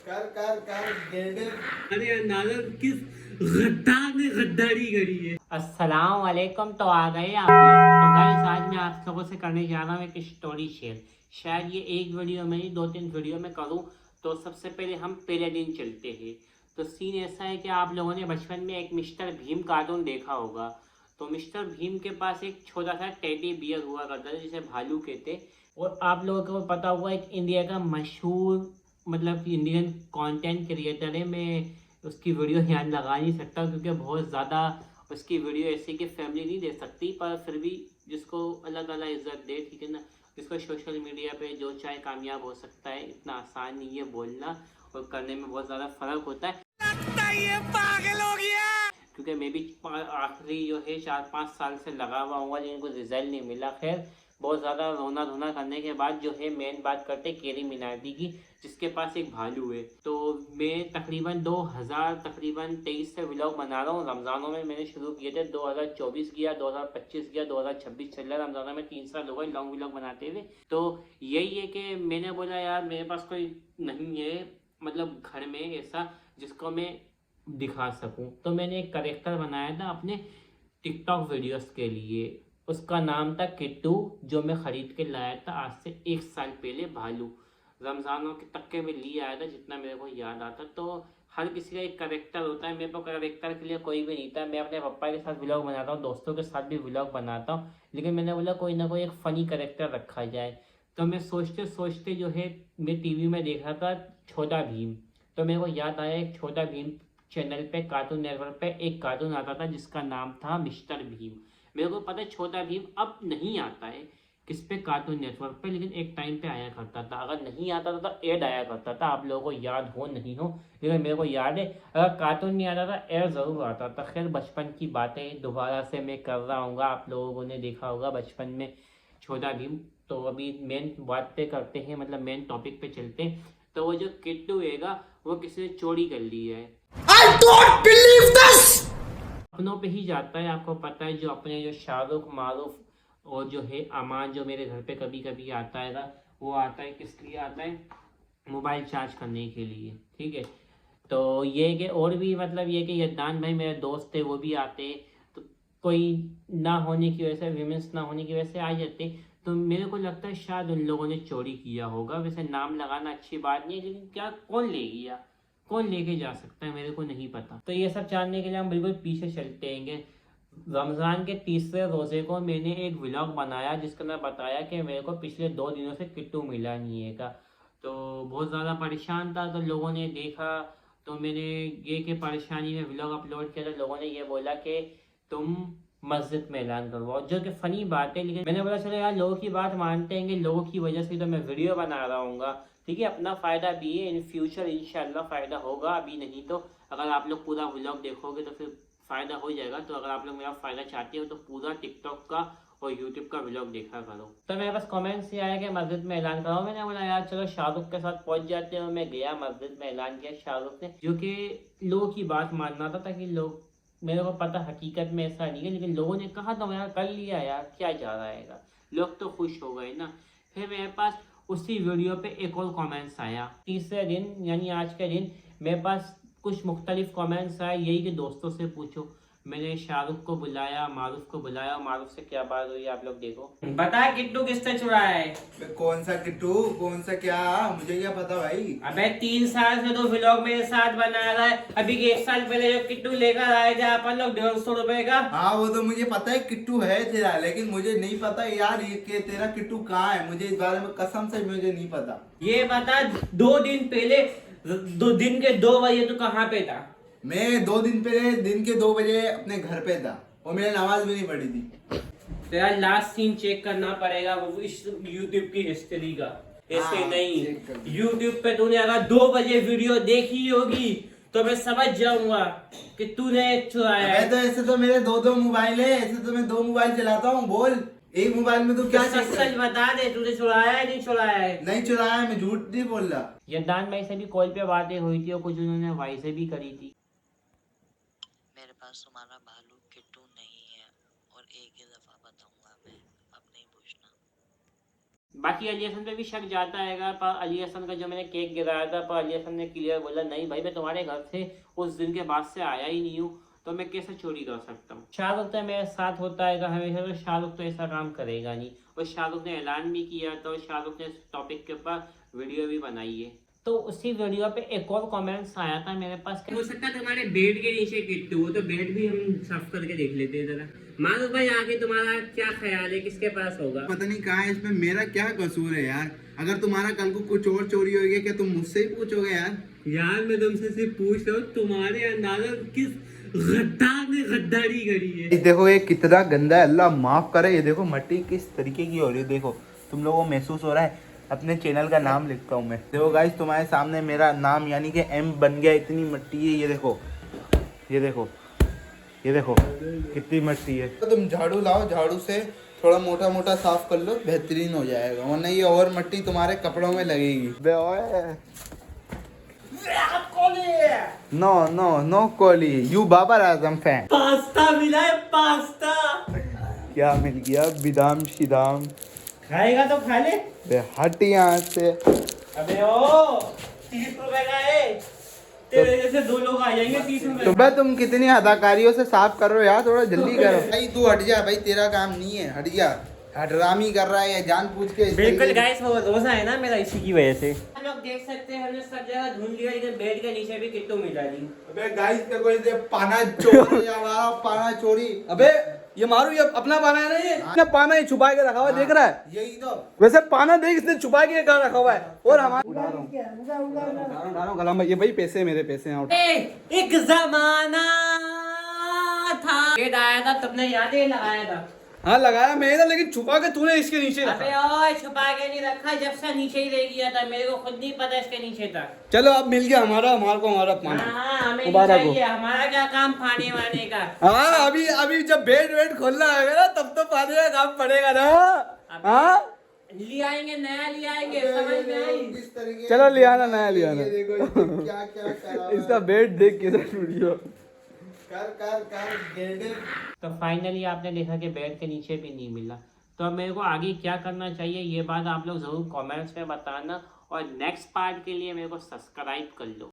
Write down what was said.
कर गेंडे। अरे अंदाजा किस गद्दार ने गद्दारी करी है। अस्सलाम वालेकुम। तो आ गए आप लोग। तो गाइस आज मैं आप लोगों से करने जा रहा हूँ एक स्टोरी शेयर। शायद ये एक वीडियो में नहीं 2-3 वीडियो में करूँ। तो सबसे पहले हम पहले दिन चलते हैं। तो सीन ऐसा है कि आप लोगों ने बचपन में एक मिस्टर भीम कार्टून देखा होगा। तो मिस्टर भीम के पास एक छोटा सा टेडी बियर हुआ करता था जिसे भालू कहते। और आप लोगों को पता होगा एक इंडिया का मशहूर मतलब कि इंडियन कंटेंट क्रिएटर है। मैं उसकी वीडियो यहाँ लगा नहीं सकता क्योंकि बहुत ज़्यादा उसकी वीडियो ऐसी कि फैमिली नहीं दे सकती, पर फिर भी जिसको अलग अलग इज्जत दे, ठीक है ना। जिसको सोशल मीडिया पे जो चाहे कामयाब हो सकता है, इतना आसान नहीं है बोलना और करने में बहुत ज़्यादा फ़र्क होता है। लगता है ये पागल हो गया, क्योंकि मैं भी आखिरी जो है 4-5 साल से लगा हुआ हूँ लेकिन कुछ रिजल्ट नहीं मिला। खैर बहुत ज़्यादा रोना धोना करने के बाद जो है मेन बात करते केरी मिनाटी की, जिसके पास एक भालू है। तो मैं तकरीबन 2023 से व्लॉग बना रहा हूँ। रमज़ानों में मैंने शुरू किए थे, 2024 किया, 2025 किया, 2026 चल रहा है। रमज़ानों में 3 साल हो गए लॉन्ग व्लॉग बनाते हुए। तो यही है कि मैंने बोला यार मेरे पास कोई नहीं है मतलब घर में ऐसा जिसको मैं दिखा सकूं। तो मैंने एक करेक्टर बनाया था अपने टिकटॉक वीडियोस के लिए। उसका नाम था किट्टू, जो मैं ख़रीद के लाया था आज से 1 साल पहले भालू। रमज़ानों के तक्के में लिए आया था जितना मेरे को याद आता। तो हर किसी का एक करेक्टर होता है। मेरे को करेक्टर के लिए कोई भी नहीं था। मैं अपने पापा के साथ व्लॉग बनाता हूँ, दोस्तों के साथ भी व्लॉग बनाता हूँ, लेकिन मैंने बोला कोई ना कोई एक फ़नी करेक्टर रखा जाए। तो मैं सोचते सोचते जो है मैं टीवी में देख रहा था छोटा भीम। तो मेरे को याद आया एक छोटा भीम चैनल पे कार्टून नेटवर्क पे एक कार्टून आता था जिसका नाम था मिस्टर भीम। मेरे को पता है छोटा भीम अब नहीं आता है किस पे, कार्टून नेटवर्क पे, लेकिन एक टाइम पे आया करता था। अगर नहीं आता था तो ऐड आया करता था, आप लोगों को याद हो नहीं हो, लेकिन मेरे को याद है अगर कार्टून नहीं आता था ऐड ज़रूर आता था। खैर बचपन की बातें दोबारा से मैं कर रहा हूँ, आप लोगों ने देखा होगा बचपन में छोटा भीम। तो अभी मेन बात पे करते हैं, मतलब मेन टॉपिक पे चलते हैं। तो वो जो किट्टू हैगा वो किसी ने चोरी कर ली है। I don't believe this! अपनों पे ही जाता है। आपको पता है जो अपने जो शाहरुख मारूफ और जो है अमान जो मेरे घर पे कभी कभी आता है ना, वो आता है किस लिए आता है, मोबाइल चार्ज करने के लिए, ठीक है। तो ये कि और भी मतलब ये कि यदान भाई मेरे दोस्त थे वो भी आते, तो कोई ना होने की वजह से, विमेंस ना होने की वजह से आ जाते। तो मेरे को लगता है शायद उन लोगों ने चोरी किया होगा। वैसे नाम लगाना अच्छी बात नहीं है, लेकिन क्या कौन ले गया, कौन लेके जा सकता है मेरे को नहीं पता। तो ये सब जानने के लिए हम बिल्कुल पीछे चलते हैं। रमज़ान के तीसरे रोज़े को मैंने एक व्लॉग बनाया जिसका मैं बताया कि मेरे को पिछले 2 दिनों से किट्टू मिला नहीं है का। तो बहुत ज़्यादा परेशान था। तो लोगों ने देखा, तो मैंने ये कि परेशानी में व्लॉग अपलोड किया, तो लोगों ने ये बोला कि तुम मस्जिद में ऐलान करवाओ, जो कि फ़नी बात है। लेकिन मैंने बोला चलो यार लोगों की बात मानते हैं, लोगों की वजह से तो मैं वीडियो बना रहा हूँ, ठीक है। अपना फ़ायदा भी है, इन फ्यूचर इंशाल्लाह फ़ायदा होगा, अभी नहीं तो अगर आप लोग पूरा व्लॉग देखोगे तो फिर फ़ायदा हो जाएगा। तो अगर आप लोग मेरा फ़ायदा चाहते हो तो पूरा टिकटॉक का और यूट्यूब का व्लॉग देखा करो। तो मेरे पास कमेंट्स ये आया कि मस्जिद में ऐलान कराओ। मैंने बोला यार चलो शाहरुख के साथ पहुंच जाते हैं। मैं गया मस्जिद में, ऐलान किया शाहरुख ने, जो कि लोगों की बात मानना था ताकि लोग, मेरे को पता हकीकत में ऐसा नहीं है, लेकिन लोगों ने कहा तो यार कर लिया यार क्या जा रहा है, लोग तो खुश हो गए ना। फिर मेरे पास उसी वीडियो पे एक और कमेंट्स आया तीसरे दिन, यानी आज के दिन मेरे पास कुछ मुख्तलिफ कमेंट्स आए, यही कि दोस्तों से पूछो। मैंने शाहरुख को बुलाया, मारूफ को बुलाया, मारूफ से क्या बात हुई आप लोग देखो। बता किट्टू किससे चुराया है? कौन सा किट्टू, कौन सा क्या, मुझे क्या पता भाई। अबे 3 साल से तो व्लॉग मेरे साथ बना रहा है। अभी 1 साल पहले जो किट्टू लेकर आए थे अपन लोग 150 रुपए का। हाँ वो तो मुझे पता है किट्टू है तेरा, लेकिन मुझे नहीं पता यार ये कि तेरा किट्टू कहाँ है। मुझे इस बारे में कसम से मुझे नहीं पता। ये बता 2 दिन पहले, 2 दिन के 2 बजे तो कहाँ पे था? मैं 2 दिन पहले दिन के 2 बजे अपने घर पे था और मैंने नमाज भी नहीं पढ़ी थी। तेरा लास्ट सीन चेक करना पड़ेगा वो इस यूट्यूब की हिस्ट्री का, ऐसे हाँ, नहीं। चेक कर। यूट्यूब पे तूने अगर 2 बजे वीडियो देखी होगी तो मैं समझ जाऊंगा कि तूने चुराया अबे है। तो ऐसे तो मेरे दो दो मोबाइल है, ऐसे तो मैं 2 मोबाइल चलाता हूँ। बोल एक मोबाइल में तो क्या तो चेक सच कर। सच बता दे तूने चुराया है नहीं चुराया है। नहीं चुराया है, मैं झूठ नहीं बोल रहा। यदान भाई से भी कॉल पे बातें हुई थी और कुछ उन्होंने भाई से भी करी थी। मेरे पास तुम्हारा भालू किट्टू नहीं है और एक ही दफा बताऊंगा मैं, अब नहीं पूछना। बाकी अली हसन पे भी शक जाता है, पर अली हसन का जो मैंने केक गिराया था, पर अली हसन ने क्लियर बोला नहीं भाई मैं तुम्हारे घर से उस दिन के बाद से आया ही नहीं हूँ, तो मैं कैसे चोरी कर सकता हूँ। शाहरुख तो मेरे साथ होता है हमेशा, तो शाहरुख तो ऐसा काम करेगा नहीं, और शाहरुख ने ऐलान भी किया था, और शाहरुख ने इस टॉपिक के ऊपर वीडियो भी बनाई है। तो उसी वीडियो पे एक और कमेंट्स आया था मेरे पास, हो सकता है तुम्हारे बेड के नीचे किट्टू हो, तो बेड भी हम साफ करके देख लेते हैं जरा। मानो भाई आगे तुम्हारा क्या ख्याल है, किसके पास होगा? पता नहीं कहाँ है, इसमें मेरा क्या कसूर है यार। अगर तुम्हारा कल को कुछ और चोरी हो गया, क्या तुम मुझसे ही पूछोगे यार? यार मैं तुमसे सिर्फ पूछ रहा हूँ, तुम्हारे अंदाजा किस गद्दार ने गद्दारी करी है? देखो ये कितना गंदा है, अल्लाह माफ करे। ये देखो मट्टी किस तरीके की हो रही है, देखो तुम लोगों को महसूस हो रहा है? अपने चैनल का नाम लिखता हूँ मैं। देखो गाइस तुम्हारे सामने मेरा नाम यानी कि एम बन गया, इतनी मट्टी है। ये देखो ये देखो ये देखो कितनी मट्टी है। तो तुम झाड़ू लाओ, झाड़ू से थोड़ा मोटा मोटा साफ कर लो, बेहतरीन हो जाएगा, वरना ये और मट्टी तुम्हारे कपड़ों में लगेगी। No no no Kohli, you Babar Azam fan. Pasta मिला है, पास्ता। क्या मिल गया? बिदाम शिदाम खाएगा तो खा ले। बे हट यहाँ से। अबे ओ 30 रुपए का है, तेरे जैसे दो लोग आ जाएंगे 30 रुपए। तो भाई तुम कितनी अदाकारियों से साफ कर रहे हो यार, थोड़ा जल्दी करो भाई। तू हट जा भाई, तेरा काम नहीं है, हट जा। हटरामी कर रहा है जान पूछ के। बिल्कुल गाइस, वो रोजा है ना मेरा, इसी की वजह से। हम लोग देख सकते हैं, हमने सब जगह ढूंढ लिया, लेकिन बेड के नीचे भी किट्टू मिला नहीं। अबे गाइस का कोई पाना चोरी है, हमारा पाना चोरी। अबे ये मारू, ये अपना पाना है ना, ये अपना पाना ही छुपा के रखा हुआ है, देख रहा है? यही तो। वैसे पाना देख, इसने छुपा के कहाँ रखा हुआ है। और हमारा उठा रहा हूँ गला में, ये भाई पैसे, मेरे पैसे हैं। एक जमाना था, बेड आया था तुमने याद है, लगाया था। हाँ लगाया मैं था, लेकिन छुपा के तूने इसके नीचे रखा। अबे ओए छुपा के नहीं रखा, जब से नीचे ही रह गया था, मेरे को खुद नहीं पता इसके नीचे था। चलो अब मिल गया हमारा, हमारा पाना। हाँ हमें नहीं मुबारक हो। चाहिए, हमारा क्या काम पानी वाने का। हाँ अभी जब बेड वेड खोलना है ना, तब तो पानी का काम पड़ेगा ना। हाँ ले आएंगे, नया ले आएंगे, समझ में आई? किस तरीके चलो ले आना, नया ले आना। ये देखो ये क्या क्या करा हुआ इसका बेड देख के वीडियो कर गेंडे। तो फाइनली आपने देखा कि बेड के नीचे भी नहीं मिला। तो अब मेरे को आगे क्या करना चाहिए, ये बात आप लोग ज़रूर कमेंट्स में बताना, और नेक्स्ट पार्ट के लिए मेरे को सब्सक्राइब कर लो।